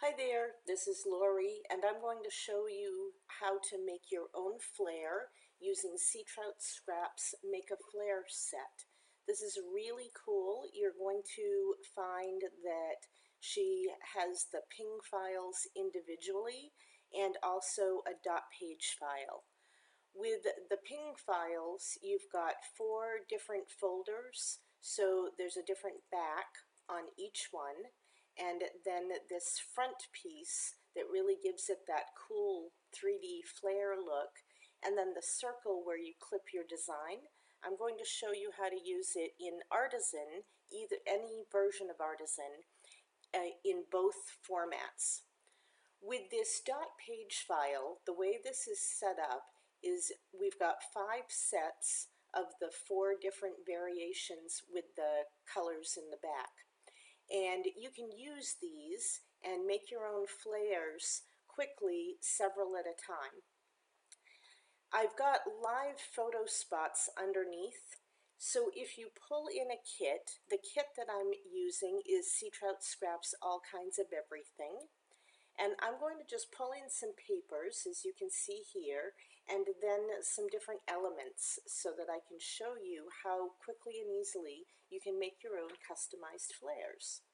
Hi there, this is Lori, and I'm going to show you how to make your own flare using SeatroutScraps Make a Flare set. This is really cool. You're going to find that she has the ping files individually and also a .page file. With the ping files, you've got 4 different folders, so there's a different back on each one, and then this front piece that really gives it that cool 3D flare look, and then the circle where you clip your design. I'm going to show you how to use it in Artisan, either any version of Artisan, in both formats. With this .page file, the way this is set up is we've got 5 sets of the 4 different variations with the colors in the back. And you can use these and make your own flares quickly, several at a time. I've got live photo spots underneath, so if you pull in a kit, the kit that I'm using is SeatroutScraps All Kinds of Everything. And I'm going to just pull in some papers, as you can see here, and then some different elements so that I can show you how quickly and easily you can make your own customized flares.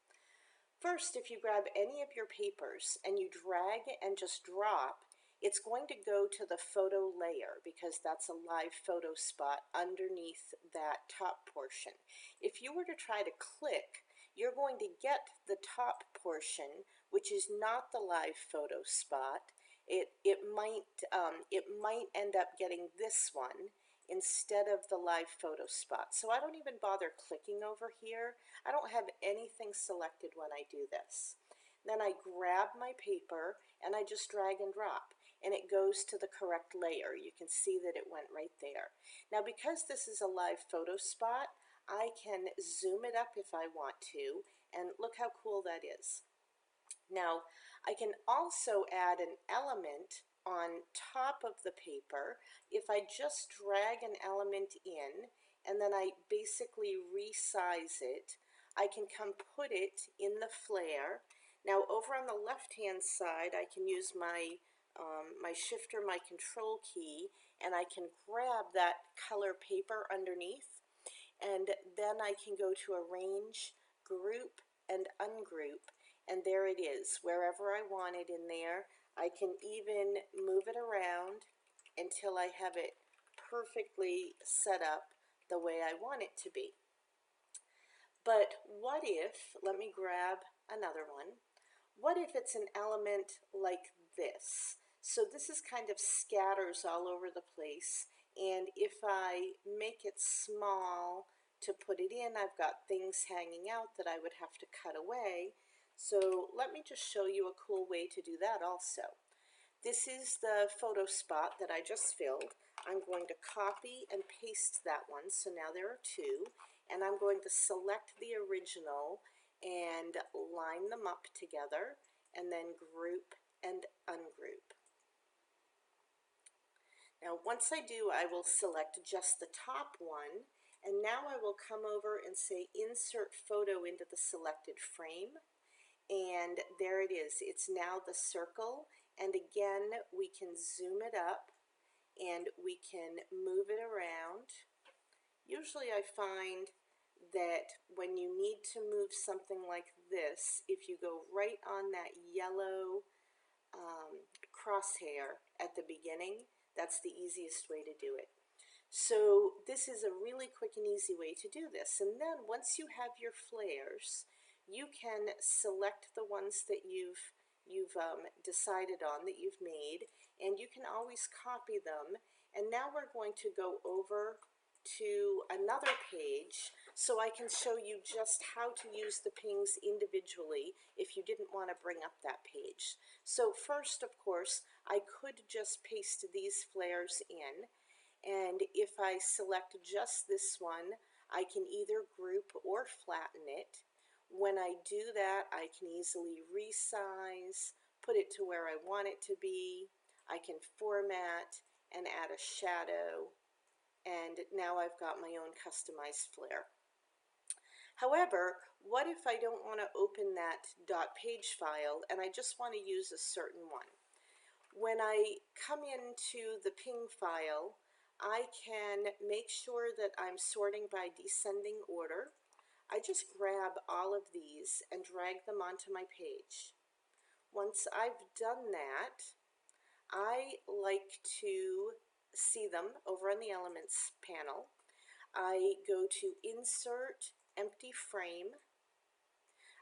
First, if you grab any of your papers and you drag and just drop, it's going to go to the photo layer because that's a live photo spot underneath that top portion. If you were to try to click, you're going to get the top portion, which is not the live photo spot. It might end up getting this one instead of the live photo spot. So I don't even bother clicking over here. I don't have anything selected when I do this. Then I grab my paper and I just drag and drop, and it goes to the correct layer. You can see that it went right there. Now, because this is a live photo spot, I can zoom it up if I want to, and look how cool that is. Now, I can also add an element on top of the paper. If I just drag an element in and then I basically resize it, I can come put it in the flare. Now, over on the left-hand side, I can use my shift or my control key, and I can grab that color paper underneath, and then I can go to Arrange, Group, and Ungroup, and there it is, wherever I want it in there. I can even move it around until I have it perfectly set up the way I want it to be. But what if, let me grab another one, what if it's an element like this? So this is kind of scatters all over the place, and if I make it small to put it in, I've got things hanging out that I would have to cut away. So let me just show you a cool way to do that also. This is the photo spot that I just filled. I'm going to copy and paste that one, so now there are 2, and I'm going to select the original and line them up together, and then group and ungroup. Now, once I do, I will select just the top one, and now I will come over and say Insert Photo into the selected frame, and there it is. It's now the circle, and again, we can zoom it up, and we can move it around. Usually I find that when you need to move something like this, if you go right on that yellow crosshair at the beginning, that's the easiest way to do it. So this is a really quick and easy way to do this. And then once you have your flares, you can select the ones that you've decided on, that you've made, and you can always copy them. And now we're going to go over to another page so I can show you just how to use the pings individually if you didn't want to bring up that page. So first, of course, I could just paste these flares in, and if I select just this one, I can either group or flatten it. When I do that, I can easily resize, put it to where I want it to be. I can format and add a shadow, and now I've got my own customized flare. However, What if I don't want to open that .page file and I just want to use a certain one? When I come into the ping file, I can make sure that I'm sorting by descending order. I just grab all of these and drag them onto my page. Once I've done that, I like to see them over on the Elements panel. I go to Insert, Empty Frame.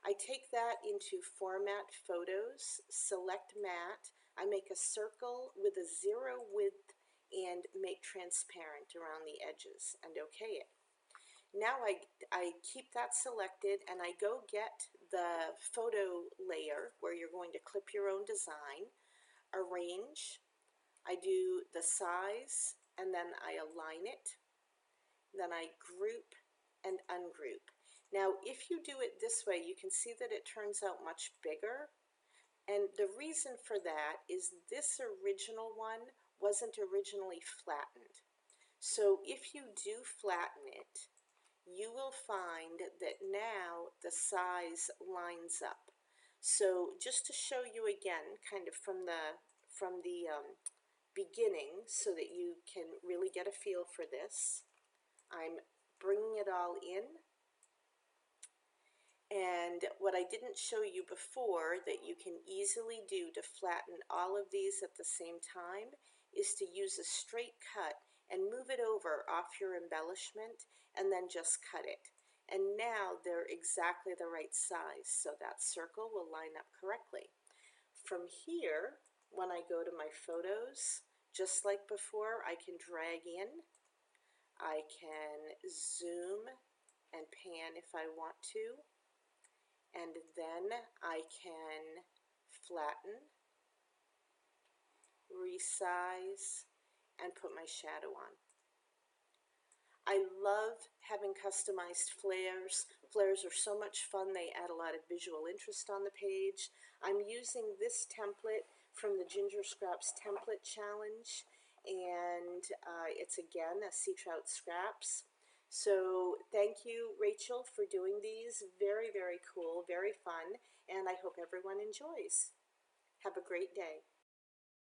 I take that into Format Photos, select Matte. I make a circle with a 0 width and make transparent around the edges and OK it. Now I keep that selected and I go get the photo layer where you're going to clip your own design, arrange, I do the size and then I align it, then I group and ungroup. Now if you do it this way, you can see that it turns out much bigger, and the reason for that is this original one wasn't originally flattened. So if you do flatten it, you will find that now the size lines up. So just to show you again, kind of from the beginning, so that you can really get a feel for this, I'm bringing it all in. And what I didn't show you before that you can easily do to flatten all of these at the same time is to use a straight cut and move it over off your embellishment and then just cut it. And now they're exactly the right size, so that circle will line up correctly. From here, when I go to my photos, just like before, I can drag in, I can zoom and pan if I want to, and then I can flatten, resize, and put my shadow on. I love having customized flares. Flares are so much fun. They add a lot of visual interest on the page. I'm using this template from the SeatroutScraps template challenge, and it's again a SeatroutScraps. So thank you, Rachel, for doing these. Very, very cool, very fun, and I hope everyone enjoys. Have a great day.